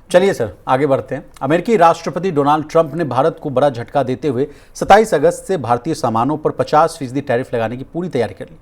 चलिए सर, आगे बढ़ते हैं। अमेरिकी राष्ट्रपति डोनाल्ड ट्रंप ने भारत को बड़ा झटका देते हुए 27 अगस्त से भारतीय सामानों पर 50% टैरिफ लगाने की पूरी तैयारी कर ली।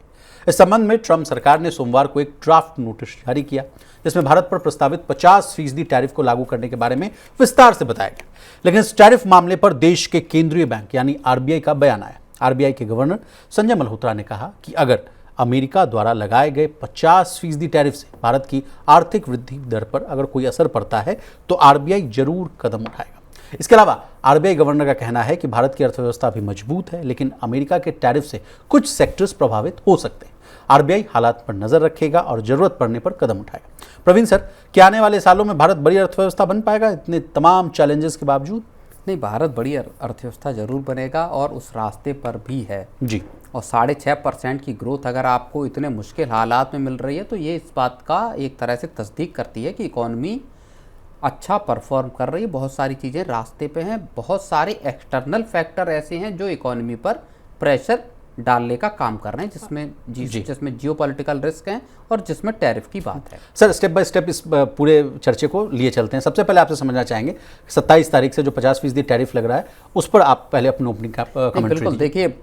इस संबंध में ट्रंप सरकार ने सोमवार को एक ड्राफ्ट नोटिस जारी किया, जिसमें भारत पर प्रस्तावित 50% टैरिफ को लागू करने के बारे में विस्तार से बताया गया। लेकिन इस टैरिफ मामले पर देश के केंद्रीय बैंक यानी आरबीआई का बयान आया। आरबीआई के गवर्नर संजय मल्होत्रा ने कहा कि अगर अमेरिका द्वारा लगाए गए 50% टैरिफ से भारत की आर्थिक वृद्धि दर पर अगर कोई असर पड़ता है तो आरबीआई जरूर कदम उठाएगा। इसके अलावा आरबीआई गवर्नर का कहना है कि भारत की अर्थव्यवस्था भी मजबूत है, लेकिन अमेरिका के टैरिफ से कुछ सेक्टर्स प्रभावित हो सकते हैं। आरबीआई हालात पर नजर रखेगा और जरूरत पड़ने पर कदम उठाएगा। प्रवीण सर, क्या आने वाले सालों में भारत बड़ी अर्थव्यवस्था बन पाएगा इतने तमाम चैलेंजेस के बावजूद? नहीं, भारत बड़ी अर्थव्यवस्था जरूर बनेगा और उस रास्ते पर भी है जी। और 6.5% की ग्रोथ अगर आपको इतने मुश्किल हालात में मिल रही है तो ये इस बात का एक तरह से तस्दीक करती है कि इकॉनमी अच्छा परफॉर्म कर रही है। बहुत सारी चीज़ें रास्ते पे हैं, बहुत सारे एक्सटर्नल फैक्टर ऐसे हैं जो इकॉनमी पर प्रेशर डालने का काम कर रहे हैं, जिसमें जियोपॉलिटिकल रिस्क हैं और जिसमें टैरिफ की बात है। सर, स्टेप बाय स्टेप इस पूरे चर्चे को लिए चलते हैं। सबसे पहले आपसे समझना चाहेंगे 27 तारीख से जो 50% टैरिफ लग रहा है उस पर आप पहले अपने ओपनिंग का कमेंट। बिल्कुल, देखिए,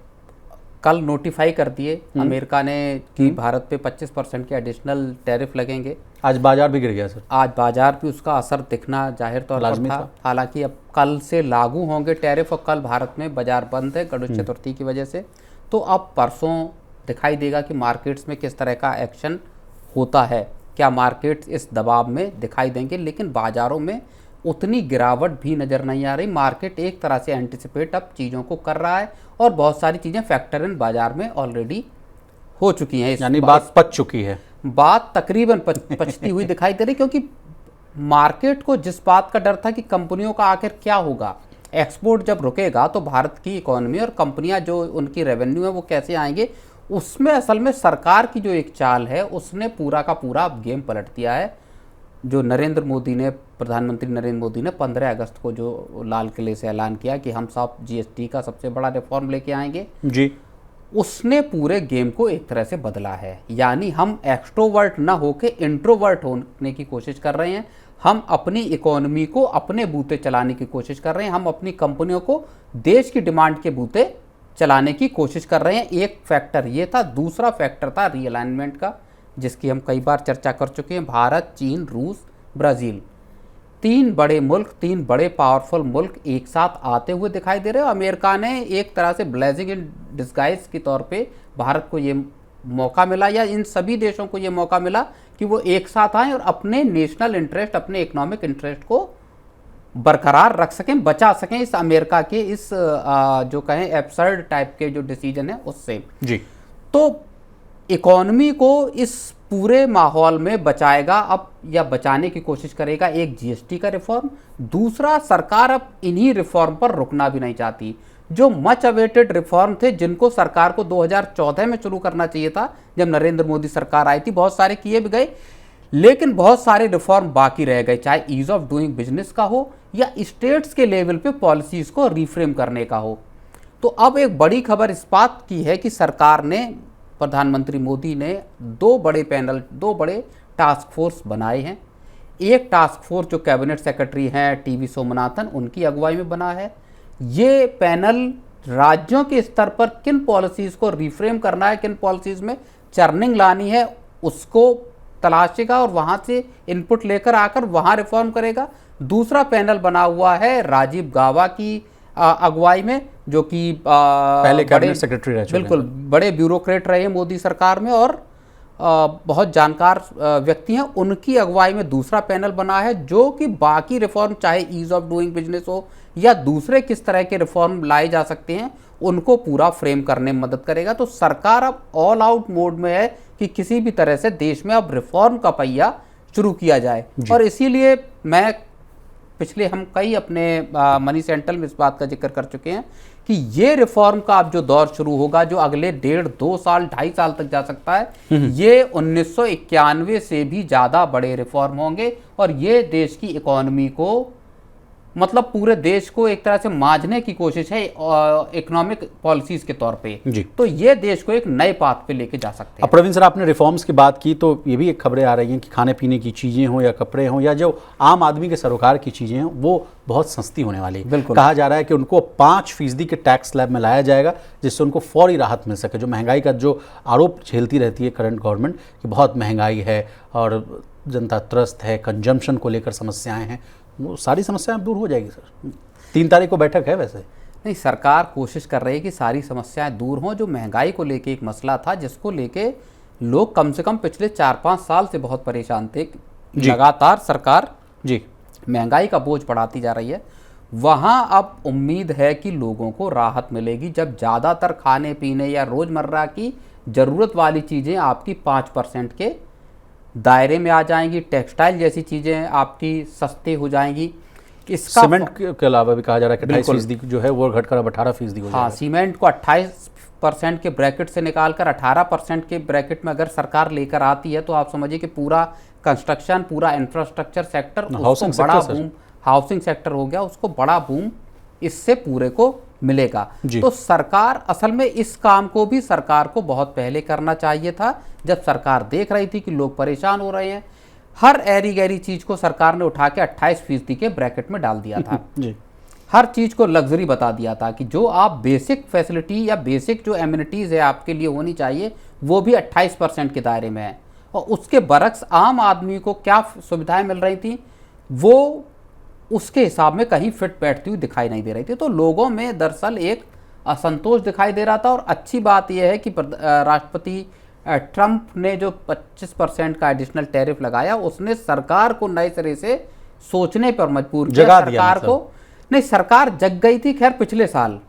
कल नोटिफाई कर दिए अमेरिका ने कि भारत पे 25% के एडिशनल टैरिफ लगेंगे। आज बाजार भी गिर गया सर। आज बाजार पे उसका असर दिखना जाहिर तौर पर था। हालांकि अब कल से लागू होंगे टैरिफ और कल भारत में बाजार बंद है गणेश चतुर्थी की वजह से। तो अब परसों दिखाई देगा कि मार्केट्स में किस तरह का एक्शन होता है। क्या मार्केट्स इस दबाव में दिखाई देंगे? लेकिन बाजारों में उतनी गिरावट भी नज़र नहीं आ रही। मार्केट एक तरह से एंटिसिपेट अब चीज़ों को कर रहा है और बहुत सारी चीज़ें फैक्टर इन बाजार में ऑलरेडी हो चुकी हैं। यानी बात पच चुकी है। बात तकरीबन पचती हुई दिखाई दे रही, क्योंकि मार्केट को जिस बात का डर था कि कंपनियों का आखिर क्या होगा, एक्सपोर्ट जब रुकेगा तो भारत की इकोनॉमी और कंपनियां जो उनकी रेवेन्यू है वो कैसे आएंगे, उसमें असल में सरकार की जो एक चाल है उसने पूरा का पूरा गेम पलट दिया है। जो प्रधानमंत्री नरेंद्र मोदी ने 15 अगस्त को जो लाल किले से ऐलान किया कि हम सब जीएसटी का सबसे बड़ा रिफॉर्म लेके आएंगे जी, उसने पूरे गेम को एक तरह से बदला है। यानी हम एक्सट्रोवर्ट ना होके इंट्रोवर्ट होने की कोशिश कर रहे हैं। हम अपनी इकोनॉमी को अपने बूते चलाने की कोशिश कर रहे हैं। हम अपनी कंपनियों को देश की डिमांड के बूते चलाने की कोशिश कर रहे हैं। एक फैक्टर ये था। दूसरा फैक्टर था रीअलाइनमेंट का, जिसकी हम कई बार चर्चा कर चुके हैं। भारत, चीन, रूस, ब्राज़ील, 3 बड़े मुल्क, 3 बड़े पावरफुल मुल्क एक साथ आते हुए दिखाई दे रहे हैं। अमेरिका ने एक तरह से ब्लेसिंग इन डिस्गाइज के तौर पे भारत को ये मौका मिला, या इन सभी देशों को ये मौका मिला कि वो एक साथ आएँ और अपने नेशनल इंटरेस्ट, अपने इकोनॉमिक इंटरेस्ट को बरकरार रख सकें, बचा सकें इस अमेरिका के इस जो कहें एब्सर्ड टाइप के जो डिसीजन है उससे जी। तो इकोनॉमी को इस पूरे माहौल में बचाएगा अब, या बचाने की कोशिश करेगा एक जीएसटी का रिफॉर्म। दूसरा, सरकार अब इन्हीं रिफॉर्म पर रुकना भी नहीं चाहती। जो मच अवेटेड रिफॉर्म थे, जिनको सरकार को 2014 में शुरू करना चाहिए था जब नरेंद्र मोदी सरकार आई थी, बहुत सारे किए भी गए, लेकिन बहुत सारे रिफॉर्म बाकी रह गए, चाहे ईज ऑफ डूइंग बिजनेस का हो या स्टेट्स के लेवल पे पॉलिसीज को रिफ्रेम करने का हो। तो अब एक बड़ी खबर इस बात की है कि सरकार ने, प्रधानमंत्री मोदी ने 2 बड़े टास्क फोर्स बनाए हैं। एक टास्क फोर्स जो कैबिनेट सेक्रेटरी हैं टीवी सोमनाथन, उनकी अगुवाई में बना है। ये पैनल राज्यों के स्तर पर किन पॉलिसीज़ को रिफ्रेम करना है, किन पॉलिसीज़ में चर्निंग लानी है, उसको तलाशेगा और वहाँ से इनपुट लेकर आकर वहाँ रिफॉर्म करेगा। दूसरा पैनल बना हुआ है राजीव गाबा की अगुवाई में, जो कि पहले कैबिनेट सेक्रेटरी रह चुके हैं। बिल्कुल, बड़े ब्यूरोक्रेट रहे मोदी सरकार में और बहुत जानकार व्यक्ति हैं। उनकी अगुवाई में दूसरा पैनल बना है जो कि बाकी रिफॉर्म, चाहे ईज ऑफ डूइंग बिजनेस हो या दूसरे किस तरह के रिफॉर्म लाए जा सकते हैं, उनको पूरा फ्रेम करने में मदद करेगा। तो सरकार अब ऑल आउट मोड में है कि किसी भी तरह से देश में अब रिफॉर्म का पहिया शुरू किया जाए। और इसीलिए हम कई अपने मनी सेंट्रल में इस बात का जिक्र कर चुके हैं कि ये रिफॉर्म का अब जो दौर शुरू होगा, जो अगले 1.5-2 साल 2.5 साल तक जा सकता है, ये 1991 से भी ज़्यादा बड़े रिफॉर्म होंगे और ये देश की इकोनॉमी को मतलब पूरे देश को एक तरह से मांझने की कोशिश है इकोनॉमिक पॉलिसीज के तौर पे जी। तो ये देश को एक नए पाथ पे लेके जा सकते हैं। अब प्रवीण सर, आपने रिफॉर्म्स की बात की तो ये भी एक खबरें आ रही हैं कि खाने पीने की चीज़ें हों या कपड़े हों या जो आम आदमी के सरोकार की चीज़ें हों वो बहुत सस्ती होने वाली है। बिल्कुल। कहा जा रहा है कि उनको 5% के टैक्स स्लैब में लाया जाएगा जिससे उनको फौरी राहत मिल सके। जो महंगाई का जो आरोप झेलती रहती है करंट गवर्नमेंट कि बहुत महंगाई है और जनता त्रस्त है, कंजम्पशन को लेकर समस्याएं हैं, वो सारी समस्याएं दूर हो जाएगी सर। 3 तारीख को बैठक है वैसे। नहीं, सरकार कोशिश कर रही है कि सारी समस्याएं दूर हों। जो महंगाई को लेके एक मसला था जिसको लेके लोग कम से कम पिछले 4-5 साल से बहुत परेशान थे, लगातार सरकार जी महंगाई का बोझ बढ़ाती जा रही है, वहां अब उम्मीद है कि लोगों को राहत मिलेगी जब ज़्यादातर खाने पीने या रोज़मर्रा की ज़रूरत वाली चीज़ें आपकी 5% के दायरे में आ जाएंगी, टेक्सटाइल जैसी चीज़ें आपकी सस्ती हो जाएंगी। इसका सीमेंट के अलावा भी कहा जा रहा है कि 28% जो है वो घटकर अब 18% हो हाँ, जाएगा। सीमेंट को 28% के ब्रैकेट से निकालकर 18% के ब्रैकेट में अगर सरकार लेकर आती है तो आप समझिए कि पूरा कंस्ट्रक्शन, पूरा इंफ्रास्ट्रक्चर सेक्टर, उसको बड़ा बूम, हाउसिंग सेक्टर हो गया, उसको बड़ा बूम इससे पूरे को मिलेगा। तो सरकार असल में इस काम को भी सरकार को बहुत पहले करना चाहिए था, जब सरकार देख रही थी कि लोग परेशान हो रहे हैं। हर ऐरी गैरी चीज को सरकार ने उठा के 28% के ब्रैकेट में डाल दिया था। जी। हर चीज को लग्जरी बता दिया था कि जो आप बेसिक फैसिलिटी या बेसिक जो एमिनिटीज है आपके लिए होनी चाहिए वो भी 28% के दायरे में है, और उसके बरक्स आम आदमी को क्या सुविधाएं मिल रही थी वो उसके हिसाब में कहीं फिट बैठती हुई दिखाई नहीं दे रही थी। तो लोगों में दरअसल एक असंतोष दिखाई दे रहा था। और अच्छी बात यह है कि राष्ट्रपति ट्रंप ने जो 25% का एडिशनल टैरिफ लगाया उसने सरकार को नए सिरे से सोचने पर मजबूर किया। सरकार को नहीं, सरकार जग गई थी। खैर पिछले साल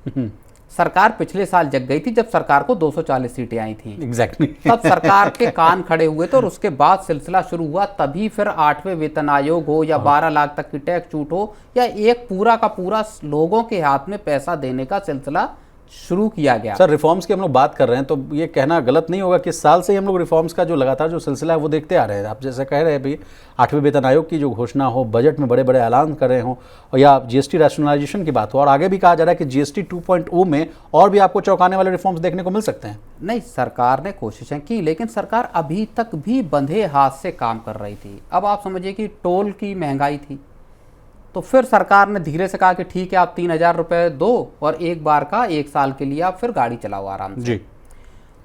सरकार पिछले साल जग गई थी जब सरकार को 240 सीटें आई थी। एग्जैक्टली। तब सरकार के कान खड़े हुए थे और उसके बाद सिलसिला शुरू हुआ। तभी फिर 8वें वेतन आयोग हो या 12 लाख तक की टैक्स छूट हो या एक पूरा का पूरा लोगों के हाथ में पैसा देने का सिलसिला शुरू किया गया। सर, रिफॉर्म्स की हम लोग बात कर रहे हैं तो ये कहना गलत नहीं होगा कि इस साल से ही हम लोग रिफॉर्म्स का जो लगातार जो सिलसिला है वो देखते आ रहे हैं। आप जैसे कह रहे हैं भाई 8वें वेतन आयोग की जो घोषणा हो, बजट में बड़े बड़े ऐलान कर रहे हों, और या जीएसटी रैशनलाइजेशन की बात हो, और आगे भी कहा जा रहा है कि जीएसटी 2.0 में और भी आपको चौंकाने वाले रिफॉर्म्स देखने को मिल सकते हैं। नहीं, सरकार ने कोशिशें की लेकिन सरकार अभी तक भी बंधे हाथ से काम कर रही थी। अब आप समझिए कि टोल की महंगाई थी तो फिर सरकार ने धीरे से कहा कि ठीक है आप 3,000 रुपये दो और एक बार का 1 साल के लिए आप फिर गाड़ी चलाओ आराम से। जी।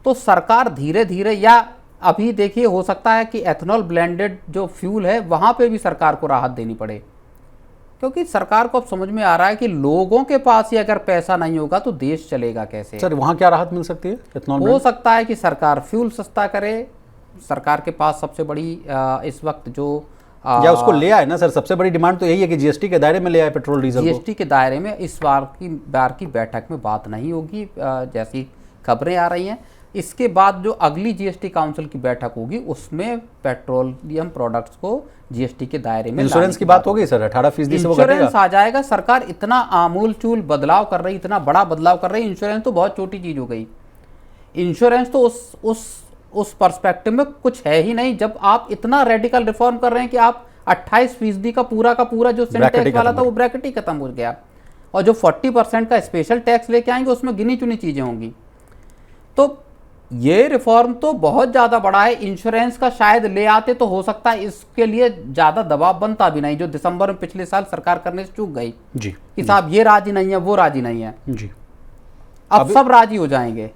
तो सरकार धीरे धीरे, या अभी देखिए हो सकता है कि एथनॉल ब्लेंडेड जो फ्यूल है वहाँ पे भी सरकार को राहत देनी पड़े, क्योंकि सरकार को अब समझ में आ रहा है कि लोगों के पास ही अगर पैसा नहीं होगा तो देश चलेगा कैसे। सर, वहाँ क्या राहत मिल सकती है एथनॉल में? हो सकता है कि सरकार फ्यूल सस्ता करे। सरकार के पास सबसे बड़ी इस वक्त जो या उसको ले आए ना सर, सबसे बड़ी डिमांड तो यही है कि जीएसटी के दायरे में ले आए पेट्रोल डीजल को। जीएसटी के दायरे में इस बार की बैठक में बात नहीं होगी जैसी खबरें आ रही हैं। इसके बाद जो अगली जीएसटी काउंसिल की बैठक होगी उसमें पेट्रोलियम प्रोडक्ट्स को जीएसटी के दायरे में। इंश्योरेंस की बात होगी सर, 18% से वो घटेगा। इंश्योरेंस आ जाएगा। सरकार इतना आमूल चूल बदलाव कर रही, इतना बड़ा बदलाव कर रही। इंश्योरेंस तो बहुत छोटी चीज हो गई। इंश्योरेंस तो उस पर्सपेक्टिव में कुछ है ही नहीं। जब आप इतना रेडिकल रिफॉर्म कर रहे हैं कि आप 28% का पूरा जो सेंट टैक्स वाला था वो ब्रैकेट ही खत्म हो गया, और जो 40% का स्पेशल टैक्स लेके आएंगे उसमें गिनी चुनी चीजें होंगी। तो ये रिफॉर्म तो बहुत ज्यादा बड़ा है। इंश्योरेंस का शायद ले आते तो हो सकता है इसके लिए ज्यादा दबाव बनता भी नहीं, जो दिसंबर में पिछले साल सरकार करने से चूक गई जी कि साहब ये राजी नहीं है, वो राजी नहीं है। जी, अब सब राजी हो जाएंगे।